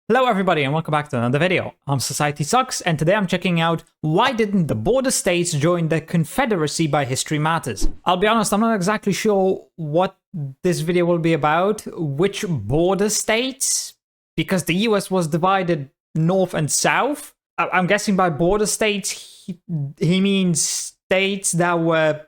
Hello everybody and welcome back to another video. I'm SocietySucks and today I'm checking out why didn't the border states join the confederacy by history matters. I'll be honest, I'm not exactly sure what this video will be about, which border states, because the US was divided north and south. I'm guessing by border states he means states that were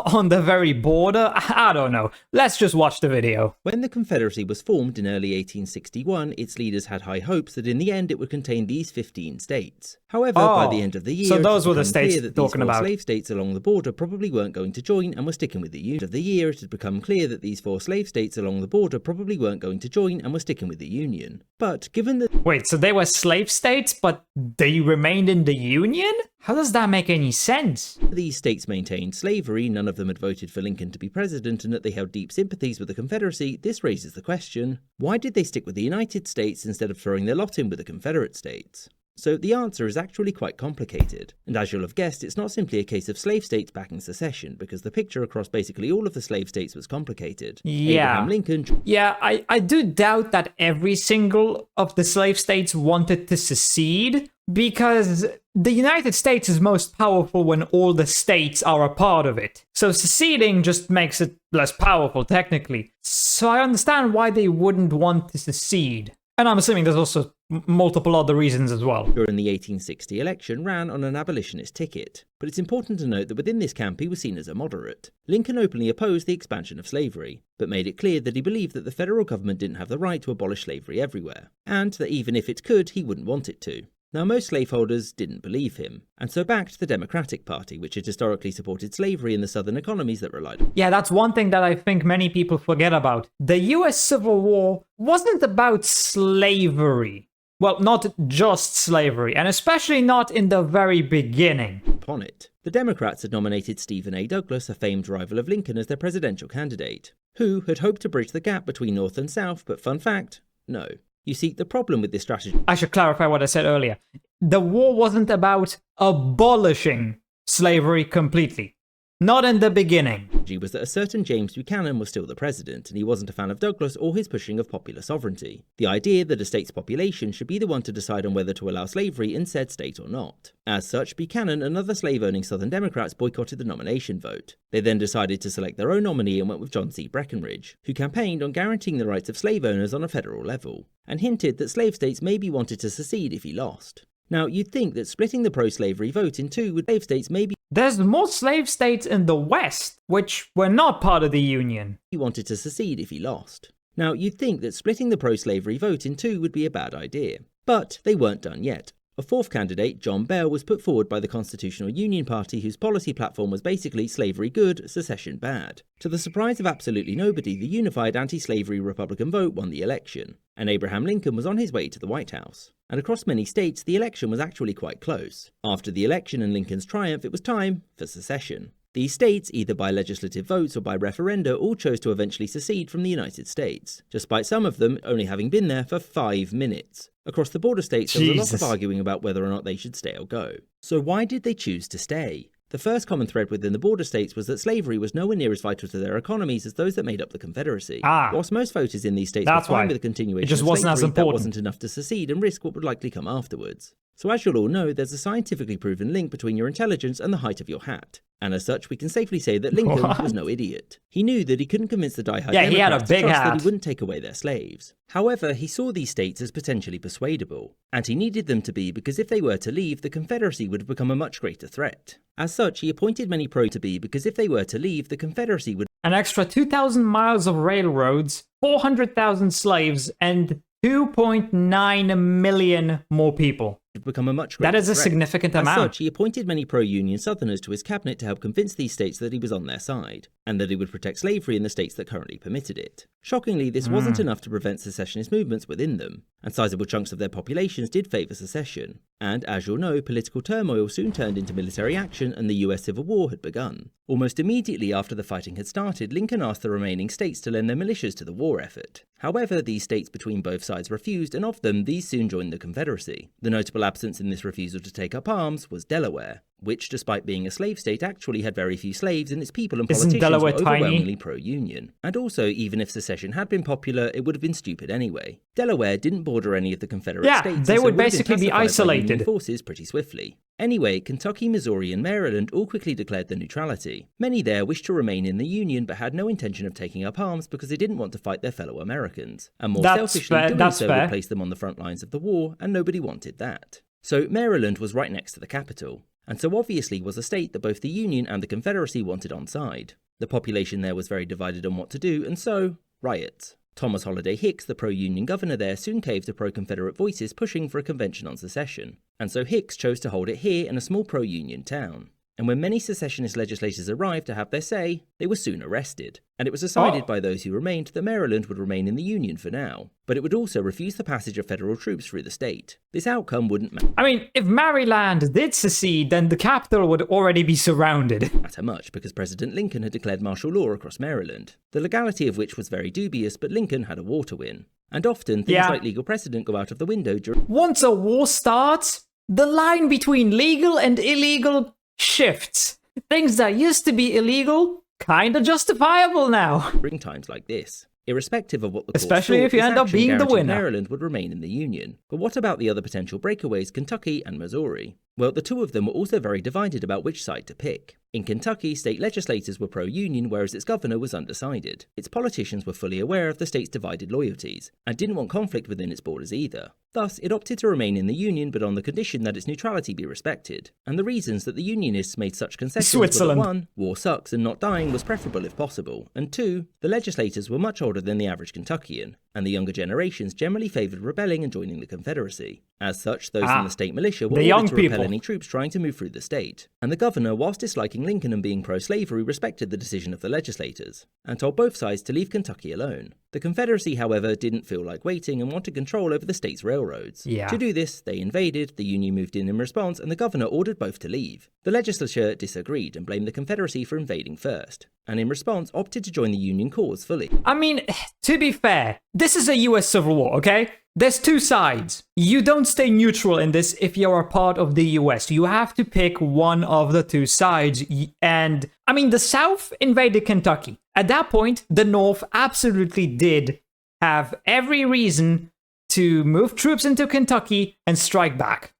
on the very border? I don't know. Let's just watch the video. When the Confederacy was formed in early 1861, its leaders had high hopes that in the end it would contain these 15 states. However, by the end of the year, so those were the states that talking these four about. slave states along the border probably weren't going to join and were sticking with the Union. Of the year, it had become clear that these four slave states along the border probably weren't going to join and were sticking with the Union. But given that— Wait, so they were slave states, but they remained in the Union? How does that make any sense? These states maintained slavery, none of them had voted for Lincoln to be president, and that they held deep sympathies with the Confederacy, this raises the question, why did they stick with the United States instead of throwing their lot in with the Confederate states? So the answer is actually quite complicated, and as you'll have guessed, it's not simply a case of slave states backing secession, because the picture across basically all of the slave states was complicated. Yeah. Abraham Lincoln— Yeah, I do doubt that every single of the slave states wanted to secede, because the United States is most powerful when all the states are a part of it. So seceding just makes it less powerful, technically. So I understand why they wouldn't want to secede. And I'm assuming there's also multiple other reasons as well. during the 1860 election ran on an abolitionist ticket, but it's important to note that within this camp he was seen as a moderate. Lincoln openly opposed the expansion of slavery, but made it clear that he believed that the federal government didn't have the right to abolish slavery everywhere, and that even if it could, he wouldn't want it to. Now, most slaveholders didn't believe him, and so backed the Democratic Party, which had historically supported slavery in the southern economies that relied on— Yeah, that's one thing that I think many people forget about. The US Civil War wasn't about slavery. Well, not just slavery, and especially not in the very beginning. upon it. The Democrats had nominated Stephen A. Douglas, a famed rival of Lincoln, as their presidential candidate, who had hoped to bridge the gap between North and South, but fun fact, no. You see, the problem with this strategy— I should clarify what I said earlier. The war wasn't about abolishing slavery completely. Not in the beginning. was that a certain James Buchanan was still the president, and he wasn't a fan of Douglas or his pushing of popular sovereignty. The idea that a state's population should be the one to decide on whether to allow slavery in said state or not. As such, Buchanan and other slave-owning Southern Democrats boycotted the nomination vote. They then decided to select their own nominee and went with John C. Breckinridge, who campaigned on guaranteeing the rights of slave owners on a federal level, and hinted that slave states maybe wanted to secede if he lost. Now, you'd think that splitting the pro-slavery vote in two would slave states maybe— There's more slave states in the West, which were not part of the Union. he wanted to secede if he lost. Now, you'd think that splitting the pro-slavery vote in two would be a bad idea. But they weren't done yet. A fourth candidate, John Bell, was put forward by the Constitutional Union Party, whose policy platform was basically slavery good, secession bad. To the surprise of absolutely nobody, the unified anti-slavery Republican vote won the election, and Abraham Lincoln was on his way to the White House. And across many states, the election was actually quite close. After the election and Lincoln's triumph, it was time for secession. These states, either by legislative votes or by referenda, all chose to eventually secede from the United States, despite some of them only having been there for 5 minutes. Across the border states, there was a lot of arguing about whether or not they should stay or go. So why did they choose to stay? The first common thread within the border states was that slavery was nowhere near as vital to their economies as those that made up the Confederacy. Whilst most voters in these states were fine with the continuation of slavery, that wasn't enough to secede and risk what would likely come afterwards. So as you'll all know, there's a scientifically proven link between your intelligence and the height of your hat. And as such, we can safely say that Lincoln was no idiot. He knew that he couldn't convince the die-hard Democrats to trust that he wouldn't take away their slaves. However, he saw these states as potentially persuadable, and he needed them to be because if they were to leave, the Confederacy would have become a much greater threat. As such, he appointed many to be because if they were to leave, the Confederacy would— an extra 2,000 miles of railroads, 400,000 slaves, and 2.9 million more people. become a much greater That is a threat. significant amount. As such, he appointed many pro-Union Southerners to his cabinet to help convince these states that he was on their side, and that he would protect slavery in the states that currently permitted it. Shockingly, this wasn't enough to prevent secessionist movements within them, and sizable chunks of their populations did favour secession. And as you'll know, political turmoil soon turned into military action and the US Civil War had begun. Almost immediately after the fighting had started, Lincoln asked the remaining states to lend their militias to the war effort. However, these states between both sides refused, and of them, these soon joined the Confederacy. The notable notable absence in this refusal to take up arms was Delaware, which, despite being a slave state, actually had very few slaves, and its people and politicians were overwhelmingly pro-Union. And also, even if secession had been popular, it would have been stupid anyway. Delaware didn't border any of the Confederate states, they and so would basically be isolated. Union forces pretty swiftly. Anyway, Kentucky, Missouri, and Maryland all quickly declared their neutrality. Many there wished to remain in the Union, but had no intention of taking up arms because they didn't want to fight their fellow Americans. And more selfishly, doing so would place them on the front lines of the war, and nobody wanted that. So Maryland was right next to the capital, and so obviously was a state that both the Union and the Confederacy wanted on side. The population there was very divided on what to do, and so, riots. Thomas Holliday Hicks, the pro-Union governor there, soon caved to pro-Confederate voices pushing for a convention on secession, and so Hicks chose to hold it here in a small pro-Union town. And when many secessionist legislators arrived to have their say, they were soon arrested, and it was decided by those who remained that Maryland would remain in the Union for now, but it would also refuse the passage of federal troops through the state. This outcome wouldn't matter. I mean, if Maryland did secede, then the capital would already be surrounded. Matter much, because President Lincoln had declared martial law across Maryland, the legality of which was very dubious, but Lincoln had a war to win. And often, things like legal precedent go out of the window during... Once a war starts, the line between legal and illegal shifts. Things that used to be illegal, kinda justifiable now. During times like this. Irrespective of what the court Especially thought, if you end up being the winner. Maryland would remain in the Union. But what about the other potential breakaways, Kentucky and Missouri? Well, the two of them were also very divided about which side to pick. In Kentucky, state legislators were pro-Union, whereas its governor was undecided. Its politicians were fully aware of the state's divided loyalties, and didn't want conflict within its borders either. Thus, it opted to remain in the Union, but on the condition that its neutrality be respected. And the reasons that the Unionists made such concessions were that 1. War sucks and not dying was preferable if possible, and 2. The legislators were much older than the average Kentuckian, and the younger generations generally favoured rebelling and joining the Confederacy. As such, those in the state militia were ordered to repel any troops trying to move through the state. And the governor, whilst disliking Lincoln and being pro-slavery, respected the decision of the legislators, and told both sides to leave Kentucky alone. The Confederacy, however, didn't feel like waiting and wanted control over the state's railroads. To do this, they invaded, the Union moved in response, and the governor ordered both to leave. The legislature disagreed and blamed the Confederacy for invading first, and in response opted to join the Union cause fully. I mean, to be fair, this is a US Civil War, okay? There's two sides. You don't stay neutral in this if you're a part of the US. You have to pick one of the two sides. And, I mean, the South invaded Kentucky. At that point, the North absolutely did have every reason to move troops into Kentucky and strike back.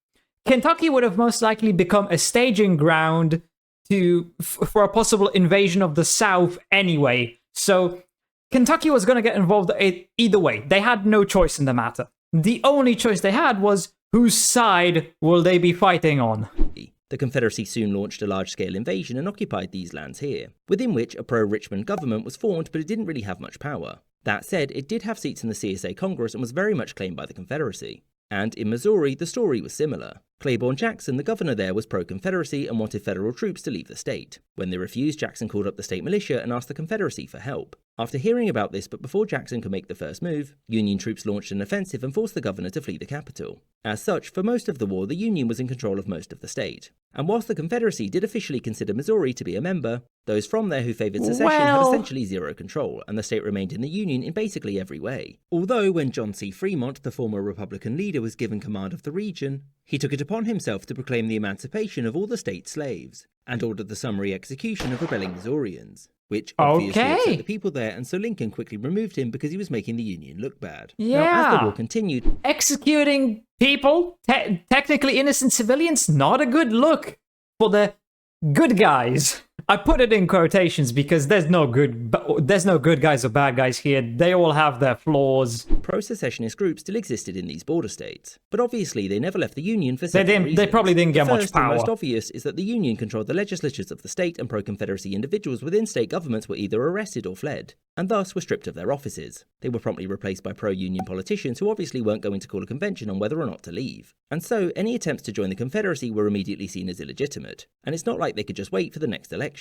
Kentucky would have most likely become a staging ground for a possible invasion of the South anyway. So Kentucky was going to get involved either way. They had no choice in the matter. The only choice they had was whose side will they be fighting on. The Confederacy soon launched a large-scale invasion and occupied these lands here, within which a pro-Richmond government was formed, but it didn't really have much power. That said, it did have seats in the CSA Congress and was very much claimed by the Confederacy. And in Missouri, the story was similar. Claiborne Jackson, the governor there, was pro-Confederacy and wanted federal troops to leave the state. When they refused, Jackson called up the state militia and asked the Confederacy for help. After hearing about this, but before Jackson could make the first move, Union troops launched an offensive and forced the governor to flee the capital. As such, for most of the war, the Union was in control of most of the state. And whilst the Confederacy did officially consider Missouri to be a member, those from there who favoured secession had essentially zero control, and the state remained in the Union in basically every way. Although when John C. Fremont, the former Republican leader, was given command of the region, he took it upon himself to proclaim the emancipation of all the state slaves, and ordered the summary execution of rebelling Missourians, which obviously upset the people there, and so Lincoln quickly removed him because he was making the Union look bad. Now, as the war continued, executing people, technically innocent civilians, not a good look for the good guys. I put it in quotations because there's no good guys or bad guys here. They all have their flaws. Pro-secessionist groups still existed in these border states, but obviously they never left the Union for several reasons. They probably didn't get much power. The first and most obvious is that the Union controlled the legislatures of the state, and pro-Confederacy individuals within state governments were either arrested or fled, and thus were stripped of their offices. They were promptly replaced by pro-Union politicians who obviously weren't going to call a convention on whether or not to leave. And so any attempts to join the Confederacy were immediately seen as illegitimate, and it's not like they could just wait for the next election.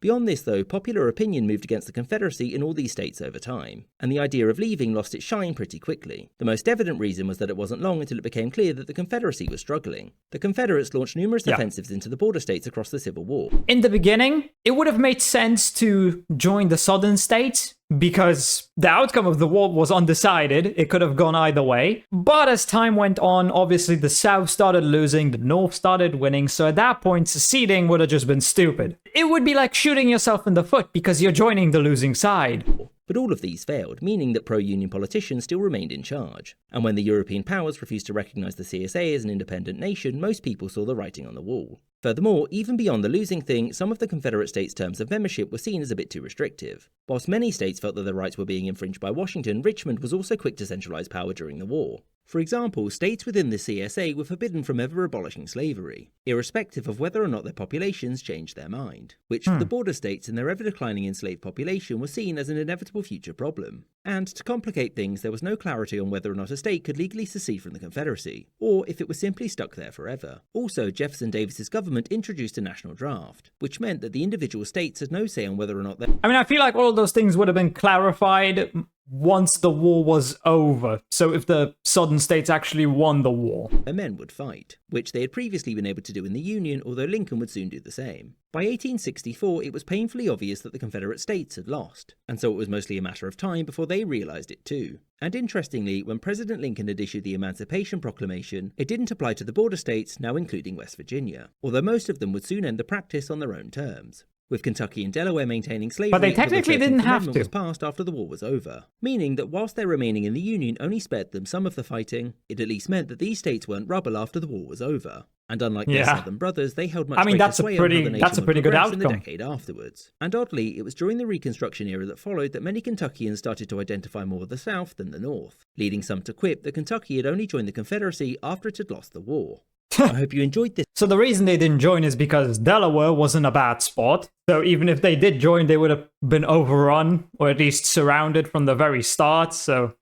Beyond this though, popular opinion moved against the Confederacy in all these states over time, and the idea of leaving lost its shine pretty quickly. The most evident reason was that it wasn't long until it became clear that the Confederacy was struggling. The Confederates launched numerous offensives into the border states across the Civil War. In the beginning, it would have made sense to join the southern states, because the outcome of the war was undecided. It could have gone either way. But as time went on, obviously the South started losing, the North started winning, so at that point, seceding would have just been stupid. It would be like shooting yourself in the foot because you're joining the losing side. But all of these failed, meaning that pro-union politicians still remained in charge. And when the European powers refused to recognise the CSA as an independent nation, most people saw the writing on the wall. Furthermore, even beyond the losing thing, some of the Confederate States' terms of membership were seen as a bit too restrictive. Whilst many states felt that their rights were being infringed by Washington, Richmond was also quick to centralise power during the war. For example, states within the CSA were forbidden from ever abolishing slavery, irrespective of whether or not their populations changed their mind, which for the border states and their ever-declining enslaved population was seen as an inevitable future problem. And to complicate things, there was no clarity on whether or not a state could legally secede from the Confederacy, or if it was simply stuck there forever. Also, Jefferson Davis's government introduced a national draft, which meant that the individual states had no say on whether or not I mean, I feel like all of those things would have been clarified once the war was over. So if the southern states actually won the war, their men would fight, which they had previously been able to do in the Union, although Lincoln would soon do the same. By 1864, it was painfully obvious that the Confederate States had lost, and so it was mostly a matter of time before they realised it too. And interestingly, when President Lincoln had issued the Emancipation Proclamation, it didn't apply to the border states, now including West Virginia, although most of them would soon end the practice on their own terms, with Kentucky and Delaware maintaining slavery. But they technically until the didn't 13th have Amendment to. was passed after the war was over, meaning that whilst their remaining in the Union only spared them some of the fighting, it at least meant that these states weren't rubble after the war was over. And unlike their southern brothers, they held much greater sway over how the nation would pretty good progress in the outcome. decade afterwards. And oddly, it was during the Reconstruction era that followed that many Kentuckians started to identify more with the South than the North, leading some to quip that Kentucky had only joined the Confederacy after it had lost the war. I hope you enjoyed this. So the reason they didn't join is because Delaware wasn't a bad spot. So even if they did join, they would have been overrun, or at least surrounded from the very start. So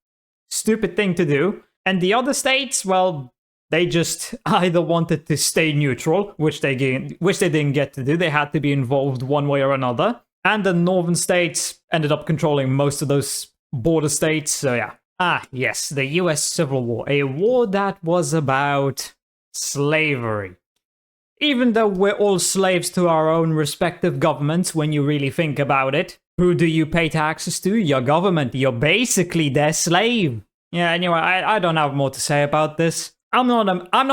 stupid thing to do. And the other states, well, they just either wanted to stay neutral, which they didn't get to do. They had to be involved one way or another. And the northern states ended up controlling most of those border states. So yeah. Ah, yes, the US Civil War. A war that was about slavery. Even though we're all slaves to our own respective governments when you really think about it, who do you pay taxes to? Your government. You're basically their slave. Yeah, anyway, I don't have more to say about this. I'm not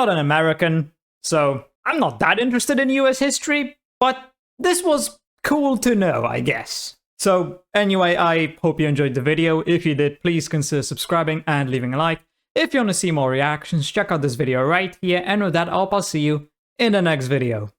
an American, so I'm not that interested in US history, but this was cool to know, I guess. So anyway, I hope you enjoyed the video. If you did, please consider subscribing and leaving a like. If you want to see more reactions, check out this video right here, and with that, I'll see you in the next video.